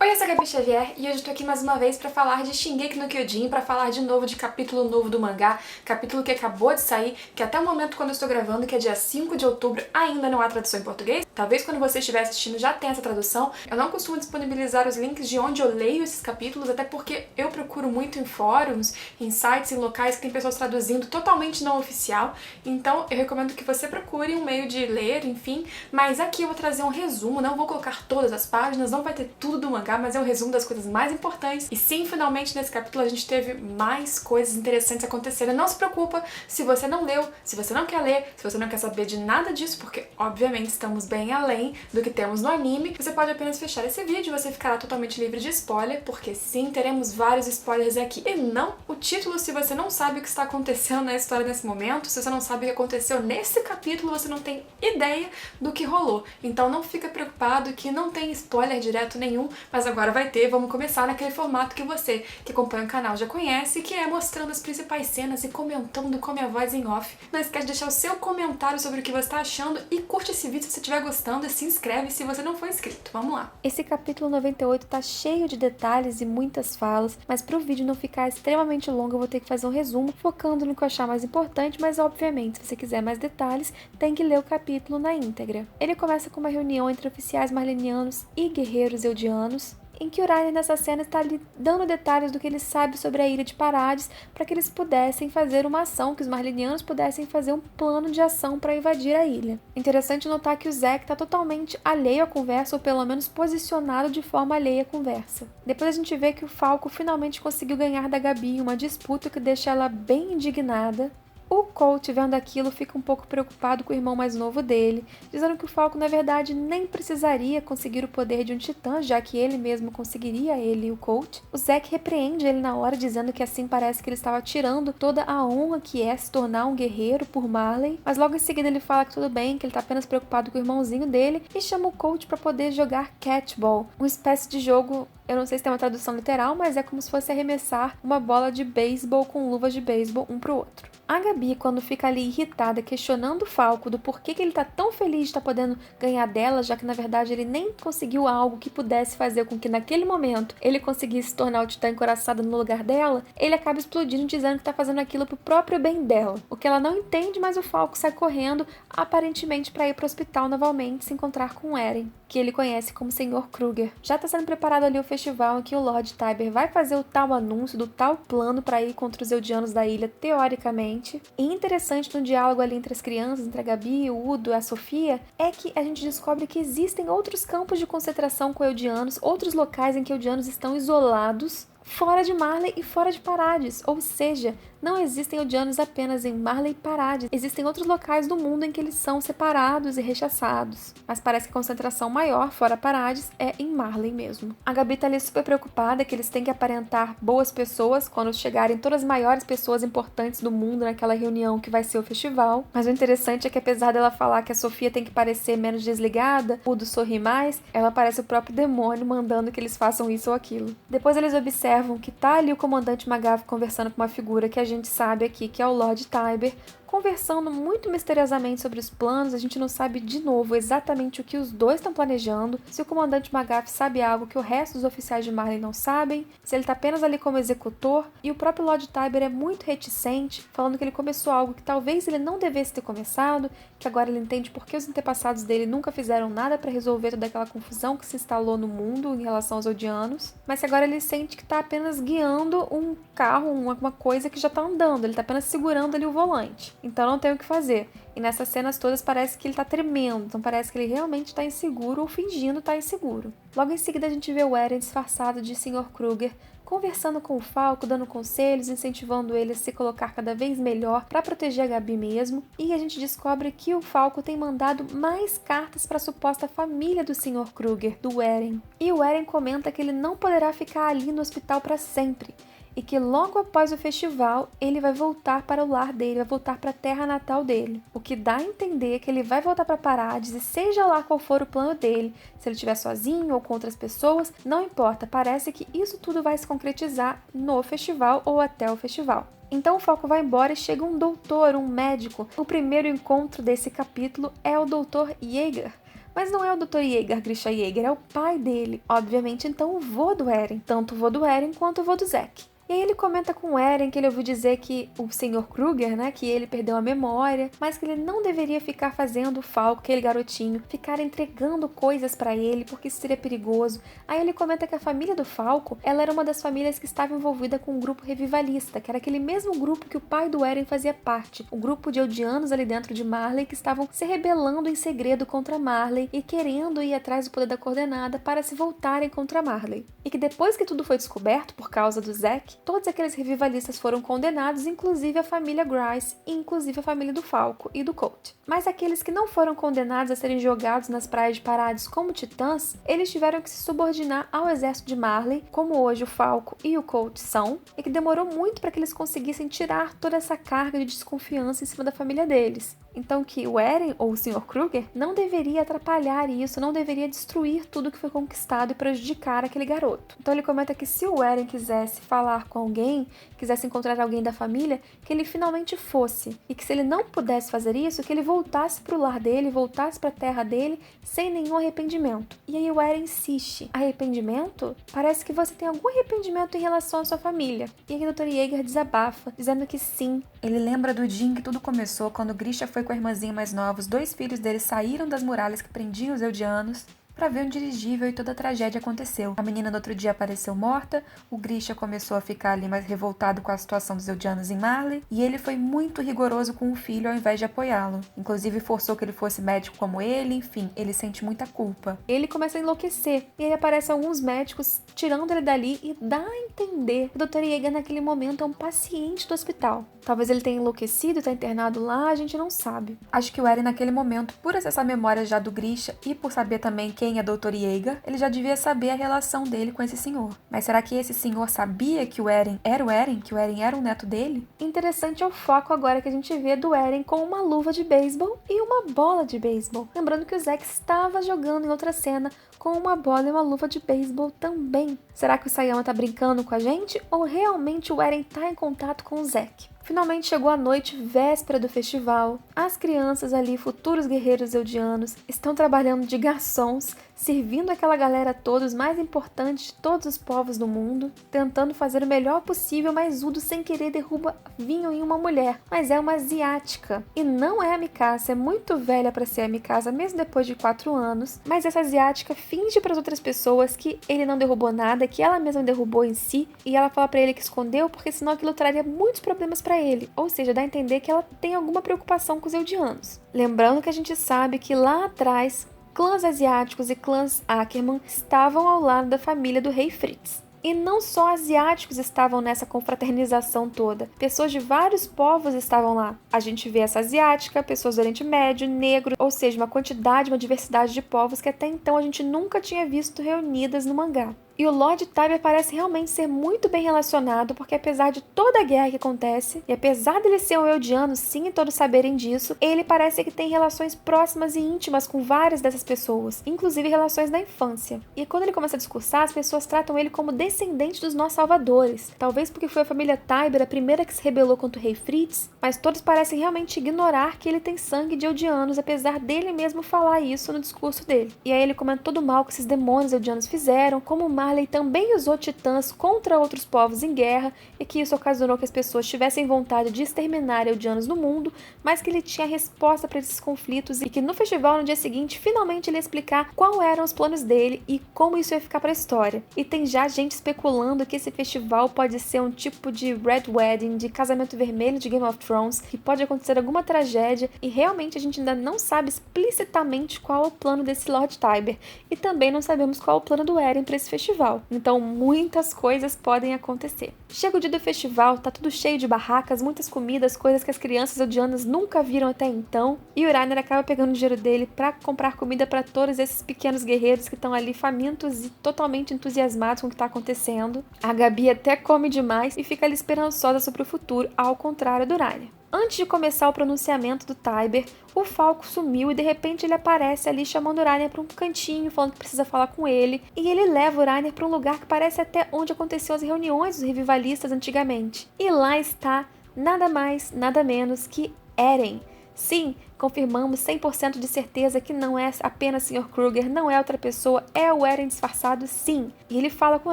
Oi, eu sou a Gabi Xavier e hoje eu tô aqui mais uma vez pra falar de Shingeki no Kyojin, pra falar de novo de capítulo novo do mangá, capítulo que acabou de sair, que até o momento quando eu estou gravando, que é dia 5 de outubro, ainda não há tradução em português. Talvez quando você estiver assistindo já tenha essa tradução. Eu não costumo disponibilizar os links de onde eu leio esses capítulos, até porque eu procuro muito em fóruns, em sites, em locais que tem pessoas traduzindo totalmente não oficial. Então eu recomendo que você procure um meio de ler, enfim. Mas aqui eu vou trazer um resumo, não vou colocar todas as páginas, não vai ter tudo do mangá, mas é um resumo das coisas mais importantes. E sim, finalmente nesse capítulo a gente teve mais coisas interessantes acontecendo. Não se preocupa se você não leu, se você não quer ler, se você não quer saber de nada disso, porque obviamente estamos bem além do que temos no anime. Você pode apenas fechar esse vídeo e você ficará totalmente livre de spoiler, porque sim, teremos vários spoilers aqui. E não o título, se você não sabe o que está acontecendo na história nesse momento, se você não sabe o que aconteceu nesse capítulo, você não tem ideia do que rolou. Então não fica preocupado que não tem spoiler direto nenhum, mas agora vai ter. Vamos começar naquele formato que você que acompanha o canal já conhece, que é mostrando as principais cenas e comentando com a minha voz em off. Não esquece de deixar o seu comentário sobre o que você está achando e curte esse vídeo se você estiver gostando e se inscreve se você não for inscrito. Vamos lá! Esse capítulo 98 tá cheio de detalhes e muitas falas, mas pro vídeo não ficar extremamente longo eu vou ter que fazer um resumo focando no que eu achar mais importante, mas obviamente se você quiser mais detalhes tem que ler o capítulo na íntegra. Ele começa com uma reunião entre oficiais marlenianos e guerreiros eldianos, em que Urainen nessa cena está lhe dando detalhes do que ele sabe sobre a ilha de Parades para que eles pudessem fazer uma ação, que os marlenianos pudessem fazer um plano de ação para invadir a ilha. Interessante notar que o Zack está totalmente alheio à conversa, ou pelo menos posicionado de forma alheia à conversa. Depois a gente vê que o Falco finalmente conseguiu ganhar da Gabi em uma disputa que deixa ela bem indignada. O Colt, vendo aquilo, fica um pouco preocupado com o irmão mais novo dele, dizendo que o Falco, na verdade, nem precisaria conseguir o poder de um titã, já que ele mesmo conseguiria, ele e o Colt. O Zack repreende ele na hora, dizendo que assim parece que ele estava tirando toda a honra que é se tornar um guerreiro por Marley, mas logo em seguida ele fala que tudo bem, que ele está apenas preocupado com o irmãozinho dele, e chama o Colt para poder jogar catball, uma espécie de jogo. Eu não sei se tem uma tradução literal, mas é como se fosse arremessar uma bola de beisebol com luvas de beisebol um pro outro. A Gabi, quando fica ali irritada, questionando o Falco do porquê que ele tá tão feliz de estar podendo ganhar dela, já que na verdade ele nem conseguiu algo que pudesse fazer com que naquele momento ele conseguisse se tornar o titã encoraçado no lugar dela, ele acaba explodindo dizendo que tá fazendo aquilo pro próprio bem dela. O que ela não entende, mas o Falco sai correndo, aparentemente para ir pro hospital novamente se encontrar com Eren, que ele conhece como Sr. Kruger. Já tá sendo preparado ali o festival em que o Lord Tybur vai fazer o tal anúncio do tal plano para ir contra os eldianos da ilha, teoricamente. E interessante no diálogo ali entre as crianças, entre a Gabi, o Udo e a Sofia, é que a gente descobre que existem outros campos de concentração com eldianos, outros locais em que eldianos estão isolados, fora de Marley e fora de Parades, ou seja, não existem eldianos apenas em Marley e Parades, existem outros locais do mundo em que eles são separados e rechaçados, mas parece que a concentração maior, fora Parades, é em Marley mesmo. A Gabi tá ali super preocupada que eles têm que aparentar boas pessoas quando chegarem todas as maiores pessoas importantes do mundo naquela reunião que vai ser o festival, mas o interessante é que apesar dela falar que a Sofia tem que parecer menos desligada, o Udo sorri mais, ela parece o próprio demônio mandando que eles façam isso ou aquilo. Depois eles observam que tá ali o comandante Magath conversando com uma figura que a gente sabe aqui que é o Lord Tybur, conversando muito misteriosamente sobre os planos. A gente não sabe de novo exatamente o que os dois estão planejando, se o comandante Magath sabe algo que o resto dos oficiais de Marley não sabem, se ele está apenas ali como executor, e o próprio Lord Tybur é muito reticente, falando que ele começou algo que talvez ele não devesse ter começado, que agora ele entende porque os antepassados dele nunca fizeram nada para resolver toda aquela confusão que se instalou no mundo em relação aos Eldianos, mas que agora ele sente que está apenas guiando um carro, uma coisa que já está andando, ele está apenas segurando ali o volante. Então não tem o que fazer. E nessas cenas todas parece que ele tá tremendo, então parece que ele realmente tá inseguro ou fingindo estar inseguro. Logo em seguida a gente vê o Eren disfarçado de Sr. Kruger, conversando com o Falco, dando conselhos, incentivando ele a se colocar cada vez melhor para proteger a Gabi mesmo. E a gente descobre que o Falco tem mandado mais cartas para a suposta família do Sr. Kruger, do Eren. E o Eren comenta que ele não poderá ficar ali no hospital para sempre, e que logo após o festival ele vai voltar para o lar dele, vai voltar para a terra natal dele. O que dá a entender que ele vai voltar para Parades e seja lá qual for o plano dele, se ele estiver sozinho ou com outras pessoas, não importa, parece que isso tudo vai se concretizar no festival ou até o festival. Então o Falco vai embora e chega um doutor, um médico. O primeiro encontro desse capítulo é o Dr. Yeager, Mas não é o Dr. Yeager, Grisha Yeager, é o pai dele. Obviamente, então, o vô do Eren. Tanto o vô do Eren quanto o vô do Zack. E aí ele comenta com o Eren que ele ouviu dizer que o Sr. Kruger, né, que ele perdeu a memória, mas que ele não deveria ficar fazendo o Falco, aquele garotinho, ficar entregando coisas pra ele, porque isso seria perigoso. Aí ele comenta que a família do Falco, ela era uma das famílias que estava envolvida com um grupo revivalista, que era aquele mesmo grupo que o pai do Eren fazia parte, um grupo de Eldianos ali dentro de Marley que estavam se rebelando em segredo contra Marley e querendo ir atrás do poder da Coordenada para se voltarem contra Marley. E que depois que tudo foi descoberto por causa do Zack, todos aqueles revivalistas foram condenados, inclusive a família Grice e inclusive a família do Falco e do Colt. Mas aqueles que não foram condenados a serem jogados nas praias de Paradis como titãs, eles tiveram que se subordinar ao exército de Marley, como hoje o Falco e o Colt são, e que demorou muito para que eles conseguissem tirar toda essa carga de desconfiança em cima da família deles. Então que o Eren, ou o Sr. Kruger, não deveria atrapalhar isso, não deveria destruir tudo que foi conquistado e prejudicar aquele garoto. Então ele comenta que se o Eren quisesse falar com alguém, quisesse encontrar alguém da família, que ele finalmente fosse. E que se ele não pudesse fazer isso, que ele voltasse pro lar dele, voltasse pra terra dele, sem nenhum arrependimento. E aí o Eren insiste. Arrependimento? Parece que você tem algum arrependimento em relação à sua família. E aí o Dr. Yeager desabafa, dizendo que sim. Ele lembra do dia em que tudo começou, quando Grisha foi com a irmãzinha mais nova, os 2 filhos dele saíram das muralhas que prendiam os Eldianos para ver um dirigível e toda a tragédia aconteceu. A menina no outro dia apareceu morta, o Grisha começou a ficar ali mais revoltado com a situação dos Eldianos em Marley, e ele foi muito rigoroso com o filho ao invés de apoiá-lo. Inclusive forçou que ele fosse médico como ele, enfim, ele sente muita culpa. Ele começa a enlouquecer, e aí aparecem alguns médicos tirando ele dali e dá a entender que o Dr. Yeager naquele momento é um paciente do hospital. Talvez ele tenha enlouquecido e tá internado lá, a gente não sabe. Acho que o Eren naquele momento, por acessar a memória já do Grisha e por saber também quem é Dr. Yeager, ele já devia saber a relação dele com esse senhor. Mas será que esse senhor sabia que o Eren era o Eren? Que o Eren era um neto dele? Interessante é o foco agora que a gente vê do Eren com uma luva de beisebol e uma bola de beisebol. Lembrando que o Zack estava jogando em outra cena com uma bola e uma luva de beisebol também. Será que o Sayama tá brincando com a gente? Ou realmente o Eren tá em contato com o Zack? Finalmente chegou a noite, véspera do festival. As crianças ali, futuros guerreiros eldianos, estão trabalhando de garçons, servindo aquela galera toda, os mais importantes de todos os povos do mundo, tentando fazer o melhor possível, mas Udo sem querer derruba vinho em uma mulher, mas é uma asiática. E não é a Mikasa, é muito velha para ser a Mikasa, mesmo depois de 4 anos, mas essa asiática finge para as outras pessoas que ele não derrubou nada, que ela mesma derrubou em si, e ela fala para ele que escondeu, porque senão aquilo traria muitos problemas para ele, ou seja, dá a entender que ela tem alguma preocupação com os eldianos. Lembrando que a gente sabe que lá atrás, clãs asiáticos e clãs Ackerman estavam ao lado da família do rei Fritz. E não só asiáticos estavam nessa confraternização toda, pessoas de vários povos estavam lá. A gente vê essa asiática, pessoas do Oriente Médio, negro, ou seja, uma quantidade, uma diversidade de povos que até então a gente nunca tinha visto reunidas no mangá. E o Lord Tybur parece realmente ser muito bem relacionado, porque apesar de toda a guerra que acontece, e apesar dele ser um eldiano, sim, e todos saberem disso, ele parece que tem relações próximas e íntimas com várias dessas pessoas, inclusive relações da infância. E quando ele começa a discursar, as pessoas tratam ele como descendente dos nossos salvadores. Talvez porque foi a família Tybur a primeira que se rebelou contra o rei Fritz, mas todos parecem realmente ignorar que ele tem sangue de eldianos, apesar dele mesmo falar isso no discurso dele. E aí ele comenta todo o mal que esses demônios eldianos fizeram, como Marley também usou titãs contra outros povos em guerra e que isso ocasionou que as pessoas tivessem vontade de exterminar eldianos no mundo, mas que ele tinha resposta para esses conflitos e que no festival no dia seguinte finalmente ele ia explicar quais eram os planos dele e como isso ia ficar para a história. E tem já gente especulando que esse festival pode ser um tipo de Red Wedding, de casamento vermelho de Game of Thrones, que pode acontecer alguma tragédia e realmente a gente ainda não sabe explicitamente qual é o plano desse Lord Tybur e também não sabemos qual é o plano do Eren para esse festival. Então muitas coisas podem acontecer. Chega o dia do festival, tá tudo cheio de barracas, muitas comidas, coisas que as crianças eldianas nunca viram até então, e o Reiner acaba pegando o dinheiro dele para comprar comida para todos esses pequenos guerreiros que estão ali famintos e totalmente entusiasmados com o que tá acontecendo. A Gabi até come demais e fica ali esperançosa sobre o futuro, ao contrário do Reiner. Antes de começar o pronunciamento do Tybur, o Falco sumiu e de repente ele aparece ali chamando o Reiner para um cantinho, falando que precisa falar com ele. E ele leva o Reiner para um lugar que parece até onde aconteciam as reuniões dos revivalistas antigamente. E lá está nada mais, nada menos que Eren. Sim, confirmamos 100% de certeza que não é apenas Sr. Kruger, não é outra pessoa, é o Eren disfarçado sim. E ele fala com o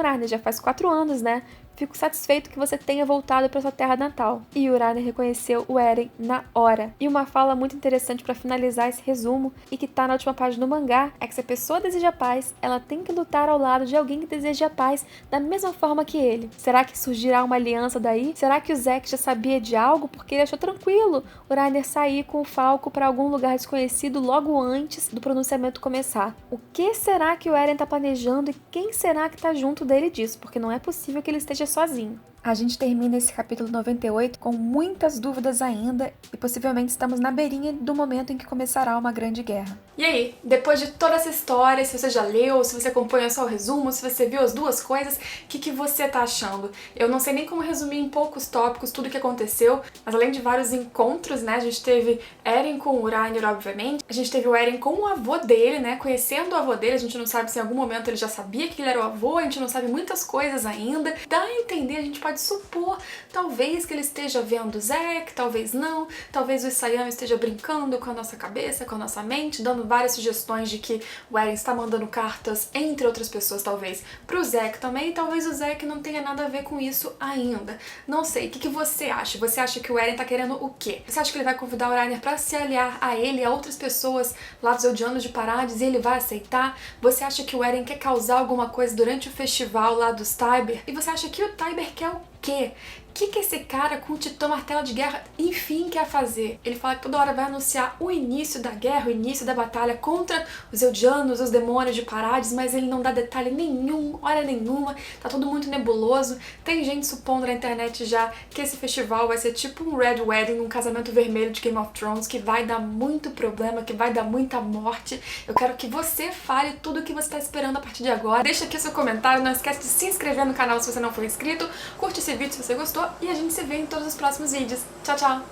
Reiner, já faz 4 anos, né? Fico satisfeito que você tenha voltado para sua terra natal. E o Reiner reconheceu o Eren na hora. E uma fala muito interessante para finalizar esse resumo, e que tá na última página do mangá, é que se a pessoa deseja paz, ela tem que lutar ao lado de alguém que deseja paz da mesma forma que ele. Será que surgirá uma aliança daí? Será que o Zack já sabia de algo porque ele achou tranquilo o Reiner sair com o Falco para algum lugar desconhecido logo antes do pronunciamento começar? O que será que o Eren tá planejando e quem será que tá junto dele disso? Porque não é possível que ele esteja sozinho. A gente termina esse capítulo 98 com muitas dúvidas ainda e possivelmente estamos na beirinha do momento em que começará uma grande guerra. E aí, depois de toda essa história, se você já leu, se você acompanha só o resumo, se você viu as duas coisas, o que você tá achando? Eu não sei nem como resumir em poucos tópicos tudo o que aconteceu, mas além de vários encontros, né, a gente teve Eren com o Reiner, obviamente, a gente teve o Eren com o avô dele, né, conhecendo o avô dele, a gente não sabe se em algum momento ele já sabia que ele era o avô, a gente não sabe muitas coisas ainda, dá a entender, a gente pode supor, talvez que ele esteja vendo o Zack, talvez não, talvez o Isayama esteja brincando com a nossa cabeça, com a nossa mente, dando várias sugestões de que o Eren está mandando cartas, entre outras pessoas talvez, pro Zack também, e talvez o Zack não tenha nada a ver com isso ainda. Não sei, o que você acha? Você acha que o Eren tá querendo o quê? Você acha que ele vai convidar o Reiner pra se aliar a ele e a outras pessoas lá dos Eldianos de Parades e ele vai aceitar? Você acha que o Eren quer causar alguma coisa durante o festival lá dos Tybur? E você acha que o Tybur quer o quê? O que esse cara com o Titã Martelo de Guerra enfim quer fazer? Ele fala que toda hora vai anunciar o início da guerra, o início da batalha contra os Eldianos, os demônios de Parades, mas ele não dá detalhe nenhum, hora nenhuma, tá tudo muito nebuloso. Tem gente supondo na internet já que esse festival vai ser tipo um Red Wedding, um casamento vermelho de Game of Thrones, que vai dar muito problema, que vai dar muita morte. Eu quero que você fale tudo o que você tá esperando a partir de agora. Deixa aqui seu comentário, não esquece de se inscrever no canal se você não for inscrito, curte esse vídeo se você gostou, e a gente se vê em todos os próximos vídeos. Tchau, tchau!